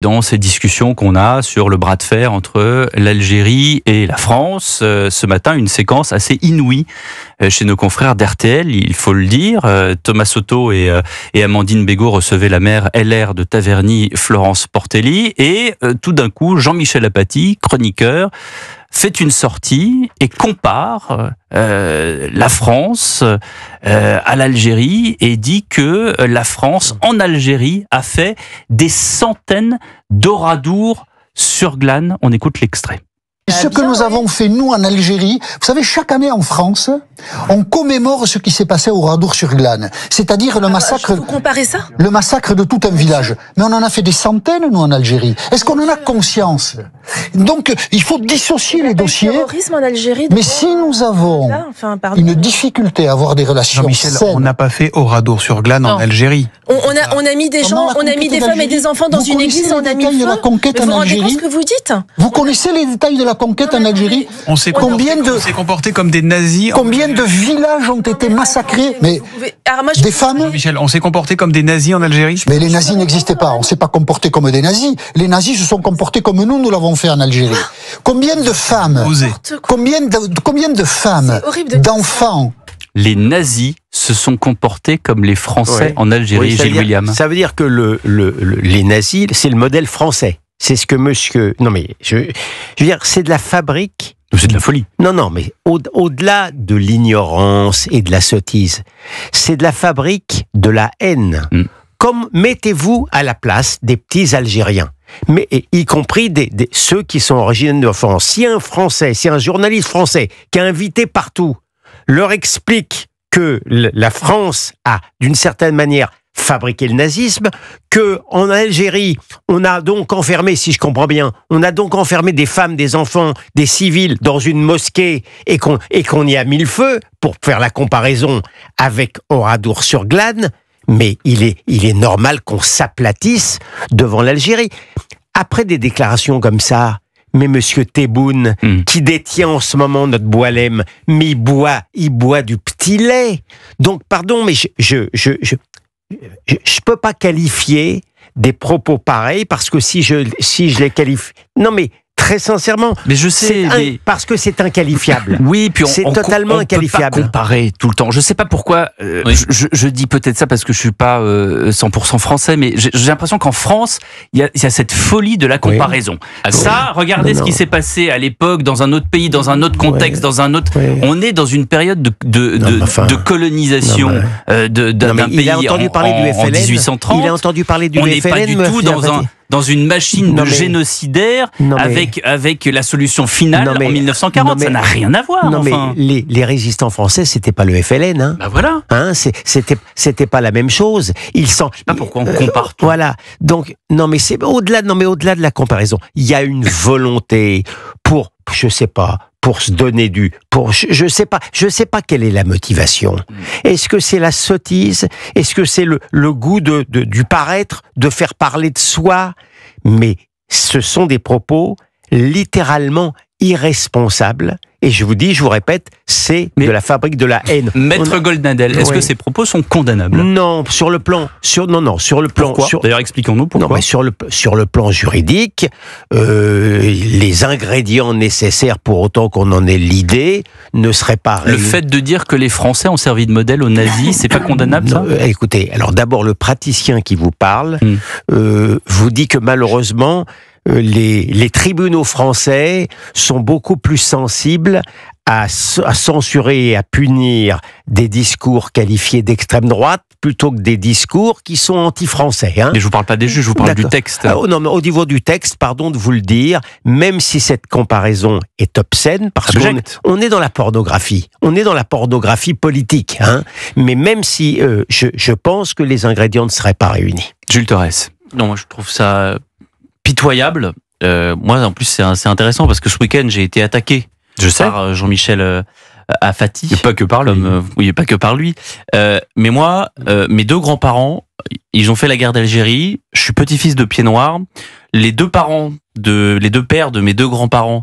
Dans ces discussions qu'on a sur le bras de fer entre l'Algérie et la France, ce matin, une séquence assez inouïe chez nos confrères d'RTL, il faut le dire. Thomas Soto et Amandine Bégaud recevaient la maire LR de Taverny, Florence Portelli, et tout d'un coup, Jean-Michel Apathy, chroniqueur, fait une sortie et compare la France à l'Algérie et dit que la France, en Algérie, a fait des centaines d'oradours sur glane. On écoute l'extrait. Ce que nous avons fait, nous, en Algérie, vous savez, chaque année en France, on commémore ce qui s'est passé au Oradour-sur-Glane. C'est-à-dire le massacre. Vous comparez ça ? Le massacre de tout un village. Mais on en a fait des centaines, nous, en Algérie. Est-ce qu'on en a conscience ? Donc, il faut dissocier les dossiers. Terrorisme en Algérie. Mais si nous avons une difficulté à avoir des relations Jean-Michel, saines. on n'a pas fait Oradour-sur-Glane en Algérie. On a mis des gens, on a mis des femmes et des enfants dans une église, on a mis le feu. de la conquête Vous vous en rendez compte Algérie. ce que vous dites ? Vous connaissez les détails de la conquête en Algérie? On s'est comporté comme des nazis. Combien de villages ont été massacrés? Mais des femmes? Jean-Michel, on s'est comporté comme des nazis en Algérie. Mais les nazis n'existaient pas. On ne s'est pas comporté comme des nazis. Les nazis se sont comportés comme nous l'avons fait en Algérie. Combien de femmes? Combien de femmes, d'enfants? Les nazis se sont comportés comme les Français en Algérie, Gilles William. Ça veut dire que les nazis, c'est le modèle français. C'est ce que monsieur... Non mais, je veux dire, c'est de la fabrique... C'est de la folie. Non, mais au-delà de l'ignorance et de la sottise, c'est de la fabrique de la haine. Comme mettez-vous à la place des petits Algériens, mais y compris ceux qui sont originaires de France. Si un Français, si un journaliste français qui est invité partout, leur explique que la France a, d'une certaine manière, fabriqué le nazisme, que en Algérie, on a donc enfermé, si je comprends bien, on a donc enfermé des femmes, des enfants, des civils dans une mosquée et qu'on y a mis le feu, pour faire la comparaison avec Oradour-sur-Glane, mais il est normal qu'on s'aplatisse devant l'Algérie. Après des déclarations comme ça, mais monsieur Tebboune, qui détient en ce moment notre Boualem, mais il boit du petit lait. Donc, pardon, mais je peux pas qualifier des propos pareils, parce que si je les qualifie... Non, mais très sincèrement, mais je sais, parce que c'est inqualifiable. Oui, puis c'est totalement inqualifiable. On peut pas comparer tout le temps. Je sais pas pourquoi. Je dis peut-être ça parce que je suis pas 100% français, mais j'ai l'impression qu'en France, il y a cette folie de la comparaison. Ça, regardez ce qui s'est passé à l'époque dans un autre pays, dans un autre contexte, dans un autre. On est dans une période de colonisation d'un pays en 1830. Il a entendu parler du FLN. On n'est pas du tout dans une machine génocidaire avec la solution finale en 1940. Ça n'a rien à voir. Non, mais les résistants français, c'était pas le FLN. Hein. Bah voilà. Hein, c'était pas la même chose. Je sais pas pourquoi on compare tout. Voilà. Donc, mais c'est au-delà de la comparaison. Il y a une volonté pour, je sais pas, pour se donner je sais pas quelle est la motivation. Est-ce que c'est la sottise? Est-ce que c'est le goût du paraître, de faire parler de soi? Mais ce sont des propos littéralement irresponsables. Et je vous répète, c'est de la fabrique de la haine. Maître Goldnadel, est-ce que ces propos sont condamnables? Non, sur le plan. Pourquoi? D'ailleurs, expliquons-nous pourquoi. Non, mais sur le plan juridique, les ingrédients nécessaires pour autant qu'on en ait l'idée ne seraient pas réunis. Le fait de dire que les Français ont servi de modèle aux nazis, c'est pas condamnable, ça? Écoutez, alors d'abord, le praticien qui vous parle vous dit que malheureusement, les tribunaux français sont beaucoup plus sensibles à censurer et à punir des discours qualifiés d'extrême droite plutôt que des discours qui sont anti-français. Hein. Mais je vous parle pas des juges, je vous parle du texte. Non, mais au niveau du texte, pardon de vous le dire, même si cette comparaison est obscène, parce qu'on est dans la pornographie, on est dans la pornographie politique, hein, mais même si je pense que les ingrédients ne seraient pas réunis. Jules Torres. Non, moi je trouve ça pitoyable. Moi, en plus, c'est intéressant parce que ce week-end, j'ai été attaqué par Jean-Michel Apathy. Et pas que par lui. Oui, pas que par lui. Mais moi, mes deux grands-parents, ils ont fait la guerre d'Algérie. Je suis petit-fils de Pied Noir. Les deux pères de mes deux grands-parents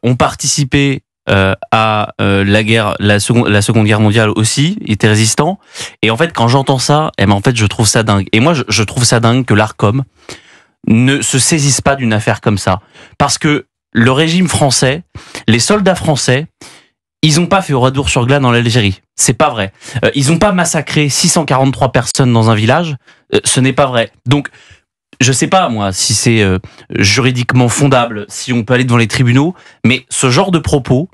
ont participé à la Seconde Guerre mondiale aussi, il était résistant. Et en fait, quand j'entends ça, en fait, je trouve ça dingue. Et moi, je trouve ça dingue que l'ARCOM ne se saisissent pas d'une affaire comme ça. Parce que le régime français, les soldats français, ils n'ont pas fait Oradour-sur-Glane en Algérie. C'est pas vrai. Ils n'ont pas massacré 643 personnes dans un village. Ce n'est pas vrai. Donc, je sais pas, moi, si c'est juridiquement fondable, si on peut aller devant les tribunaux, mais ce genre de propos,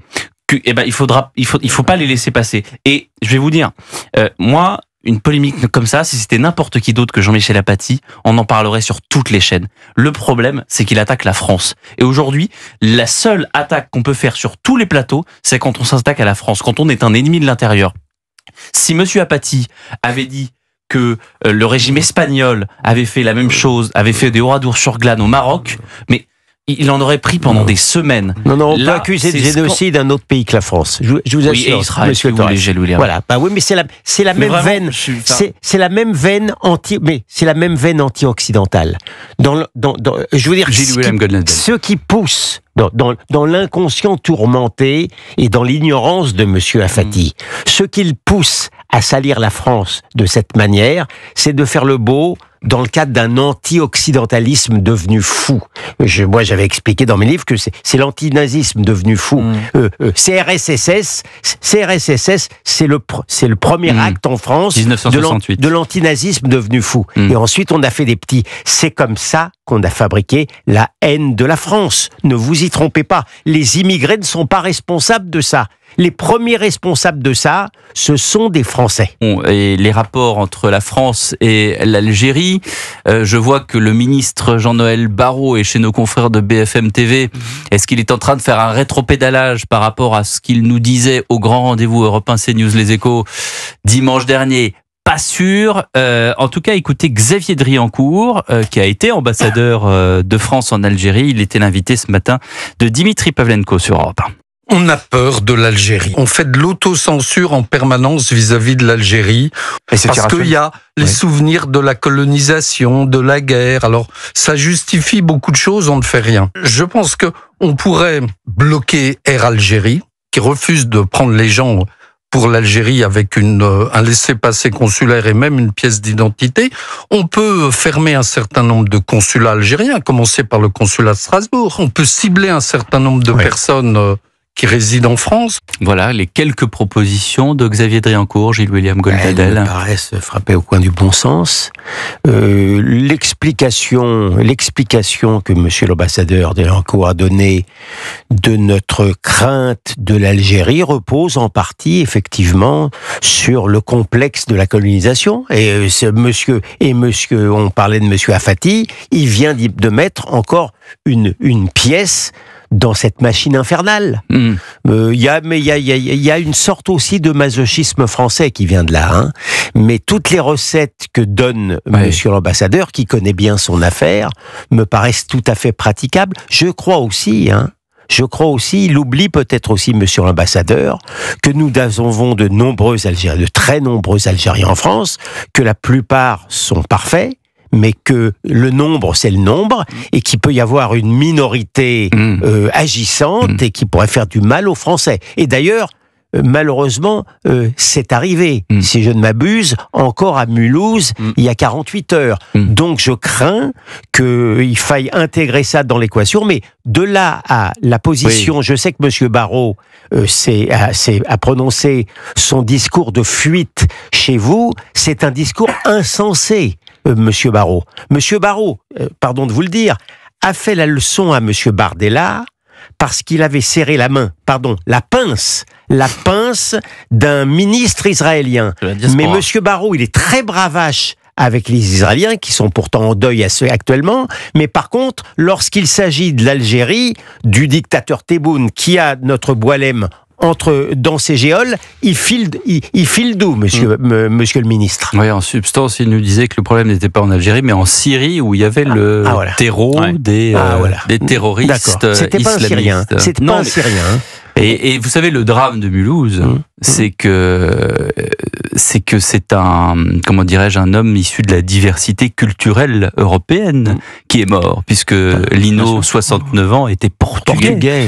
il faut pas les laisser passer. Et je vais vous dire, moi, une polémique comme ça, si c'était n'importe qui d'autre que Jean-Michel Apathy, on en parlerait sur toutes les chaînes. Le problème, c'est qu'il attaque la France. Et aujourd'hui, la seule attaque qu'on peut faire sur tous les plateaux, c'est quand on s'attaque à la France, quand on est un ennemi de l'intérieur. Si Monsieur Apathy avait dit que le régime espagnol avait fait la même chose, avait fait des Oradour-sur-Glane au Maroc, mais il en aurait pris pendant des semaines. Non, on peut accuser de génocide un autre pays que la France. Je vous assure, oui, Israël, Monsieur Torres. Voilà. Bah oui, mais c'est la même veine. C'est la même veine anti-occidentale. Je veux dire, ceux qui poussent dans l'inconscient tourmenté et dans l'ignorance de Monsieur Apathy, ce qu'il pousse à salir la France de cette manière, c'est de faire le beau dans le cadre d'un anti-occidentalisme devenu fou. Moi, j'avais expliqué dans mes livres que c'est l'antinazisme devenu fou. CRSSS, c'est le premier acte en France 1968. de l'antinazisme devenu fou. Et ensuite, on a fait des petits. C'est comme ça qu'on a fabriqué la haine de la France. Ne vous y trompez pas. Les immigrés ne sont pas responsables de ça. Les premiers responsables de ça, ce sont des Français. Et les rapports entre la France et l'Algérie, je vois que le ministre Jean-Noël Barrot est chez nos confrères de BFM TV. Est-ce qu'il est en train de faire un rétropédalage par rapport à ce qu'il nous disait au grand rendez-vous Europe 1 CNews Les Échos dimanche dernier? Pas sûr. En tout cas, écoutez Xavier Driancourt, qui a été ambassadeur de France en Algérie. Il était l'invité ce matin de Dimitri Pavlenko sur Europe 1. On a peur de l'Algérie. On fait de l'autocensure en permanence vis-à-vis de l'Algérie. Parce qu'il y a les souvenirs de la colonisation, de la guerre. Alors, ça justifie beaucoup de choses, on ne fait rien. Je pense que on pourrait bloquer Air Algérie, qui refuse de prendre les gens pour l'Algérie avec un laissez-passer consulaire et même une pièce d'identité. On peut fermer un certain nombre de consulats algériens, à commencer par le consulat de Strasbourg. On peut cibler un certain nombre de personnes qui résident en France. Voilà les quelques propositions de Xavier Driancourt, Gilles-William Goldadel. Elles me paraissent frapper au coin du bon sens. L'explication que Monsieur l'ambassadeur Driancourt a donnée de notre crainte de l'Algérie repose en partie, effectivement, sur le complexe de la colonisation. Et on parlait de Monsieur Apathy, il vient de mettre encore une pièce dans cette machine infernale. Il y a une sorte aussi de masochisme français qui vient de là. Hein. Mais toutes les recettes que donne Monsieur l'ambassadeur, qui connaît bien son affaire, me paraissent tout à fait praticables. Je crois aussi, il oublie peut-être aussi, Monsieur l'ambassadeur, que nous avons de très nombreux Algériens en France, que la plupart sont parfaits, mais que le nombre, c'est le nombre, et qu'il peut y avoir une minorité agissante et qui pourrait faire du mal aux Français. Et d'ailleurs, malheureusement, c'est arrivé, si je ne m'abuse, encore à Mulhouse, il y a 48 heures. Donc je crains qu'il faille intégrer ça dans l'équation, mais de là à la position, je sais que M. Barrot a prononcé son discours de fuite chez vous, c'est un discours insensé. Monsieur Barrot, pardon de vous le dire, a fait la leçon à Monsieur Bardella parce qu'il avait serré la pince d'un ministre israélien. Mais Monsieur Barrot, il est très bravache avec les Israéliens, qui sont pourtant en deuil actuellement, mais par contre, lorsqu'il s'agit de l'Algérie, du dictateur Tebboune, qui a notre Boualem dans ses géoles, il file d'où, monsieur le ministre? Oui, en substance, il nous disait que le problème n'était pas en Algérie, mais en Syrie, où il y avait le terreau des terroristes islamistes. C'était pas un Syrien. Et vous savez, le drame de Mulhouse, c'est que c'est un, comment dirais-je, un homme issu de la diversité culturelle européenne qui est mort, puisque Lino, 69 ans, était portugais,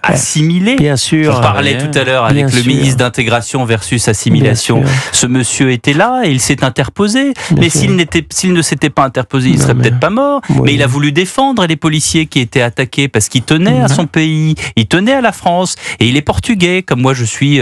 assimilé. Bien sûr. On parlait tout à l'heure avec le ministre d'intégration versus assimilation. Ce monsieur était là et il s'est interposé. Mais s'il ne s'était pas interposé, il serait peut-être pas mort. Mais il a voulu défendre les policiers qui étaient attaqués parce qu'il tenait à son pays, il tenait à la France, et il est portugais, comme moi je suis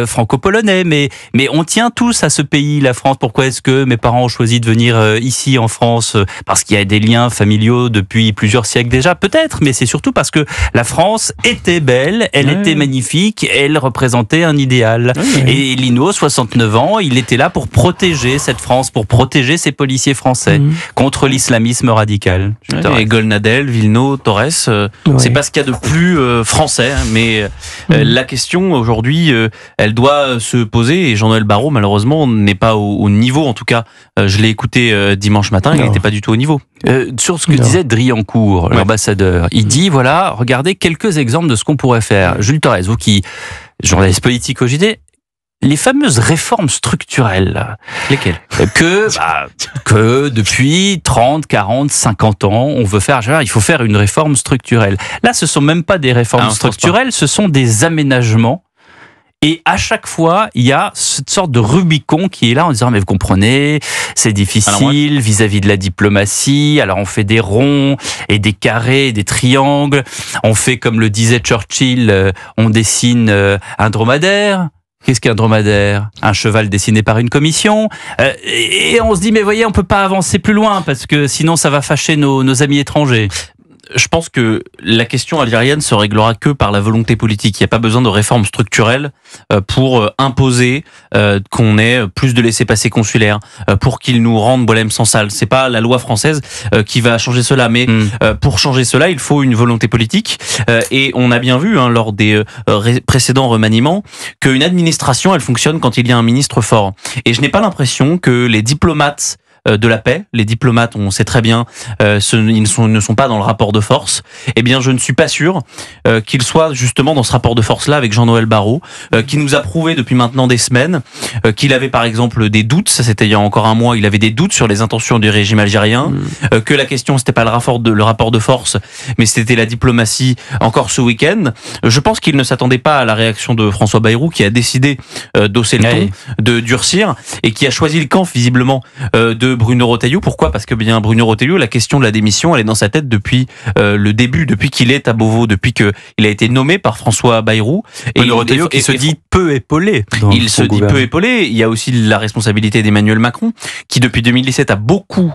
franco-polonais, mais on tient tous à ce pays, la France. Pourquoi est-ce que mes parents ont choisi de venir ici en France? Parce qu'il y a des liens familiaux depuis plusieurs siècles déjà, peut-être, mais c'est surtout parce que la France était belle, elle était magnifique, elle représentait un idéal. Et Lino, 69 ans, il était là pour protéger cette France, pour protéger ces policiers français contre l'islamisme radical. Et Golnadel, Villeneuve, Torres, c'est pas ce qu'il y a de plus français, mais la question aujourd'hui, elle doit se poser, et Jean-Noël Barrot malheureusement n'est pas au niveau, en tout cas je l'ai écouté dimanche matin, il n'était pas du tout au niveau. Sur ce que disait Driancourt, l'ambassadeur, il dit, voilà, regardez quelques exemples de ce qu'on pourrait faire. Jules Torres, vous qui, journaliste politique au JT, les fameuses réformes structurelles. Lesquelles? Que depuis 30, 40, 50 ans, on veut faire, il faut faire une réforme structurelle. Là, ce sont même pas des réformes structurelles, ce sont des aménagements. Et à chaque fois, il y a cette sorte de Rubicon qui est là en disant, mais vous comprenez, c'est difficile vis-à-vis de la diplomatie. Alors on fait des ronds et des carrés, et des triangles. On fait, comme le disait Churchill, on dessine un dromadaire. Qu'est-ce qu'un dromadaire? Un cheval dessiné par une commission. Et on se dit, mais voyez, on peut pas avancer plus loin parce que sinon ça va fâcher nos amis étrangers. Je pense que la question algérienne se réglera que par la volonté politique. Il n'y a pas besoin de réformes structurelles pour imposer qu'on ait plus de laissez-passer consulaires, pour qu'ils nous rendent Boualem Sansal. C'est pas la loi française qui va changer cela, mais pour changer cela, il faut une volonté politique. Et on a bien vu lors des précédents remaniements qu'une administration, elle fonctionne quand il y a un ministre fort. Et je n'ai pas l'impression que les diplomates de la paix, les diplomates, on sait très bien, ils ne sont pas dans le rapport de force. Eh bien, je ne suis pas sûr qu'ils soient justement dans ce rapport de force-là avec Jean-Noël Barrot, qui nous a prouvé depuis maintenant des semaines qu'il avait par exemple des doutes, ça c'était il y a encore un mois, il avait des doutes sur les intentions du régime algérien, que la question c'était pas le rapport de force, mais c'était la diplomatie encore ce week-end. Je pense qu'il ne s'attendait pas à la réaction de François Bayrou, qui a décidé d'hausser le ton, de durcir, et qui a choisi le camp visiblement de Bruno Retailleau. Pourquoi? Parce que bien Bruno Retailleau, la question de la démission, elle est dans sa tête depuis le début, depuis qu'il est à Beauvau, depuis qu'il a été nommé par François Bayrou. Et Bruno Retailleau qui se dit peu épaulé. Il se dit peu épaulé. Il y a aussi la responsabilité d'Emmanuel Macron, qui depuis 2017 a beaucoup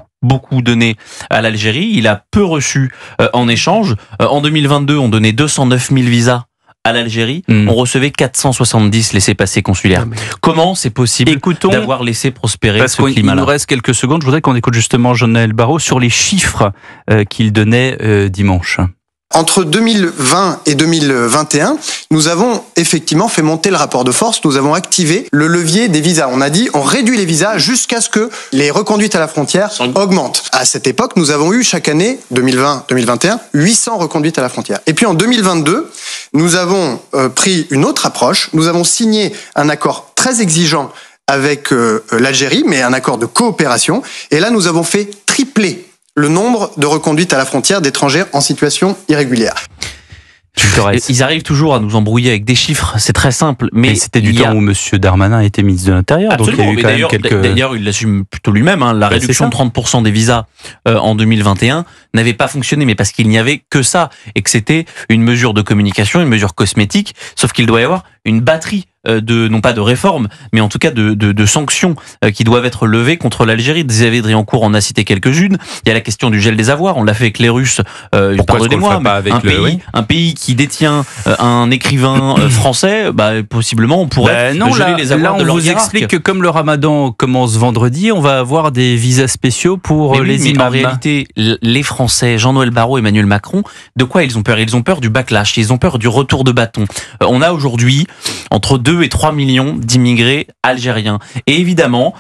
donné à l'Algérie. Il a peu reçu en échange. En 2022, on donnait 209 000 visas à l'Algérie, on recevait 470 laissez-passer consulaires. Comment c'est possible d'avoir laissé prospérer ce climat-là? Il nous reste quelques secondes. Je voudrais qu'on écoute justement Jean-Noël Barrot sur les chiffres qu'il donnait dimanche. Entre 2020 et 2021, nous avons effectivement fait monter le rapport de force, nous avons activé le levier des visas. On a dit, on réduit les visas jusqu'à ce que les reconduites à la frontière augmentent. À cette époque, nous avons eu chaque année, 2020-2021, 800 reconduites à la frontière. Et puis en 2022, nous avons pris une autre approche, nous avons signé un accord très exigeant avec l'Algérie, mais un accord de coopération, et là nous avons fait tripler le nombre de reconduites à la frontière d'étrangers en situation irrégulière. Ils arrivent toujours à nous embrouiller avec des chiffres, c'est très simple. Mais c'était du temps où Monsieur Darmanin était ministre de l'Intérieur. Absolument, donc il y a eu quand même d'ailleurs, il l'assume plutôt lui-même. La réduction de 30% des visas en 2021 n'avait pas fonctionné, mais parce qu'il n'y avait que ça, et que c'était une mesure de communication, une mesure cosmétique, sauf qu'il doit y avoir une batterie non pas de réformes, mais en tout cas de sanctions qui doivent être levées contre l'Algérie. Xavier Driancourt en a cité quelques-unes. Il y a la question du gel des avoirs. On l'a fait avec les Russes. Pardonnez-moi, mais un pays qui détient un écrivain français, possiblement on pourrait geler les avoirs de leur hiérarque. On vous explique que comme le Ramadan commence vendredi, on va avoir des visas spéciaux pour les imams. En réalité, les Français, Jean-Noël Barrot, Emmanuel Macron, de quoi ils ont peur? Ils ont peur du backlash. Ils ont peur du retour de bâton. On a aujourd'hui entre 2 2 et 3 millions d'immigrés algériens. Et évidemment,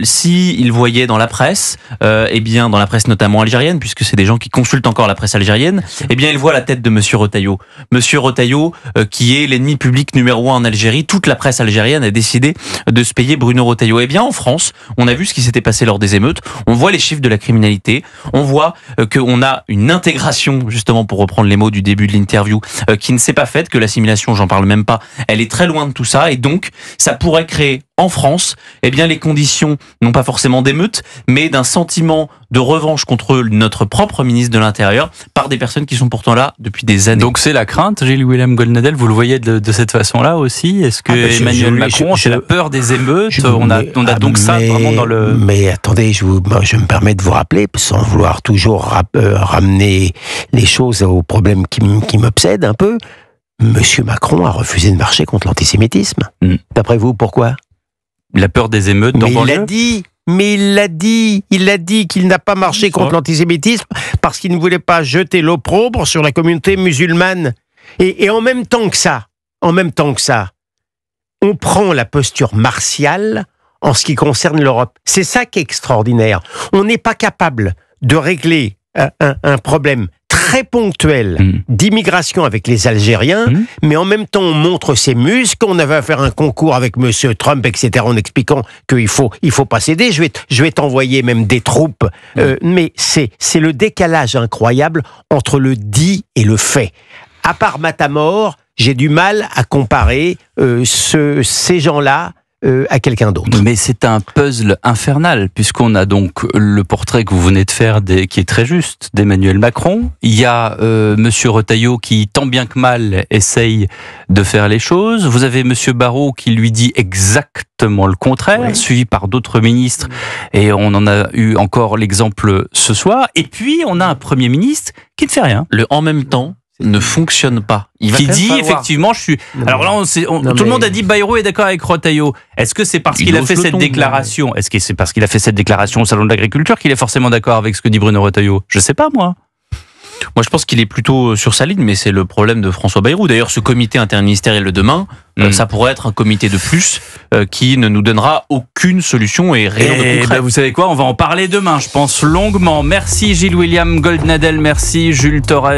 s'il voyait dans la presse, eh bien dans la presse notamment algérienne, puisque c'est des gens qui consultent encore la presse algérienne, eh bien il voit la tête de Monsieur Retailleau. Monsieur Retailleau, qui est l'ennemi public numéro 1 en Algérie, toute la presse algérienne a décidé de se payer Bruno Retailleau. Eh bien en France, on a vu ce qui s'était passé lors des émeutes, on voit les chiffres de la criminalité, on voit qu'on a une intégration, justement pour reprendre les mots du début de l'interview, qui ne s'est pas faite, que l'assimilation, j'en parle même pas, elle est très loin de tout ça, et donc ça pourrait créer en France, eh bien les conditions, non pas forcément d'émeute, mais d'un sentiment de revanche contre notre propre ministre de l'Intérieur par des personnes qui sont pourtant là depuis des années. Donc c'est la crainte, Gilles-William Goldnadel, vous le voyez de cette façon-là aussi? Est-ce que Emmanuel Macron, c'est la peur des émeutes? On a donc ça vraiment dans le... Mais attendez, je me permets de vous rappeler, sans vouloir toujours ramener les choses aux problèmes qui m'obsèdent un peu, Monsieur Macron a refusé de marcher contre l'antisémitisme. D'après vous, pourquoi? La peur des émeutes dans il l'a dit qu'il n'a pas marché contre l'antisémitisme parce qu'il ne voulait pas jeter l'opprobre sur la communauté musulmane. Et en même temps que ça, on prend la posture martiale en ce qui concerne l'Europe. C'est ça qui est extraordinaire. On n'est pas capable de régler un problème très ponctuel d'immigration avec les Algériens, mais en même temps on montre ses muscles, on avait à faire un concours avec Monsieur Trump, etc., en expliquant qu'il faut pas céder, je vais t'envoyer même des troupes, mais c'est le décalage incroyable entre le dit et le fait. À part Matamor, j'ai du mal à comparer ces gens-là à quelqu'un d'autre. Mais c'est un puzzle infernal, puisqu'on a donc le portrait que vous venez de faire, qui est très juste, d'Emmanuel Macron. Il y a Monsieur Retailleau qui, tant bien que mal, essaye de faire les choses. Vous avez Monsieur Barrot qui lui dit exactement le contraire, suivi par d'autres ministres, et on en a eu encore l'exemple ce soir. Et puis, on a un Premier ministre qui ne fait rien. Le en même temps ne fonctionne pas. Qui dit effectivement, je suis. Alors là, tout le monde a dit Bayrou est d'accord avec Retailleau. Est-ce que c'est parce qu'il a fait cette déclaration? Est-ce que c'est parce qu'il a fait cette déclaration au salon de l'agriculture qu'il est forcément d'accord avec ce que dit Bruno Retailleau? Je sais pas moi. Moi, je pense qu'il est plutôt sur sa ligne, mais c'est le problème de François Bayrou. D'ailleurs, ce comité interministériel de demain, ça pourrait être un comité de plus qui ne nous donnera aucune solution et rien de concret. Vous savez quoi? On va en parler demain, je pense longuement. Merci Gilles-William Goldnadel, merci Jules Torres.